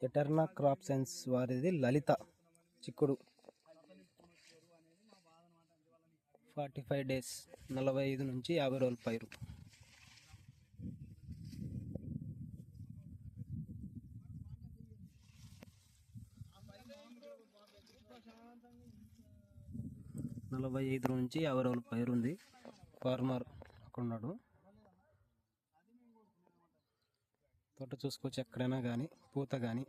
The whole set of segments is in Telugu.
ఎటర్నా క్రాప్ సైన్స్ వారిది లలిత చిక్కుడు 45 days 45 నుంచి 50 రోజుల పైరు. నలభై 45 నుంచి 50 రోజుల పైరు ఉంది. ఫార్మర్ అక్కడ ఉన్నాడు. తోట చూసుకోవచ్చు, ఎక్కడైనా కానీ పూత కానీ.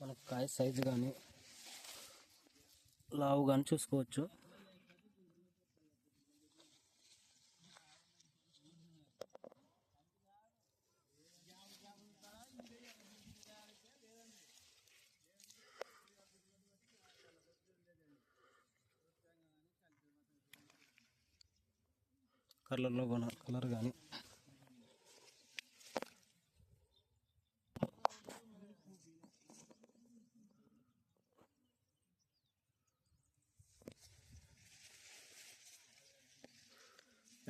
మనకు కాయ సైజు కానీ లావు కానీ చూసుకోవచ్చు. కలర్ కానీ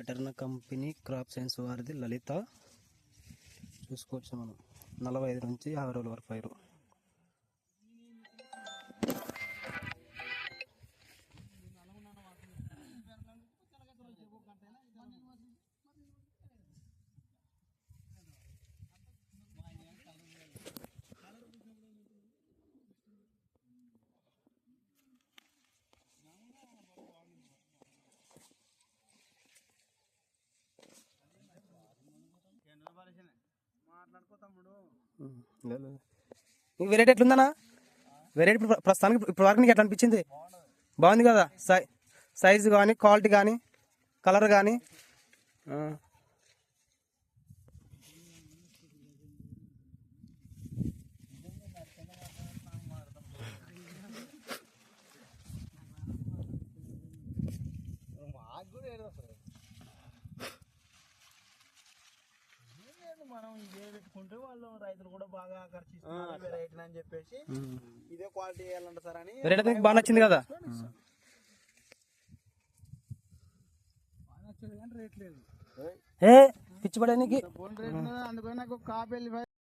ఎటర్నా కంపెనీ క్రాప్ సైన్స్ వారిది లలిత చూసుకోవచ్చు. మనం 45 నుంచి 50 రోజుల వరకు పైరు. వెరైటీ ఎట్లుందన్నా? వెరైటీ ప్రస్తుతానికి ఇప్పుడు వరకు నీకు ఎట్లా అనిపించింది? బాగుంది కదా, సైజు కానీ క్వాలిటీ కానీ కలర్ కానీ. మనం ఇదే పెట్టుకుంటే వాళ్ళు రైతులు కూడా బాగా ఆకర్షిస్తున్నారు వెరైటీ అని చెప్పేసి ఇదే క్వాలిటీ వేయాలంట సార్ అని. వెరైటీ బాగా నచ్చింది కదా? బాగా నచ్చింది కానీ రేట్ లేదు. పిచ్చి పడడానికి అందుకని నాకు కాపీ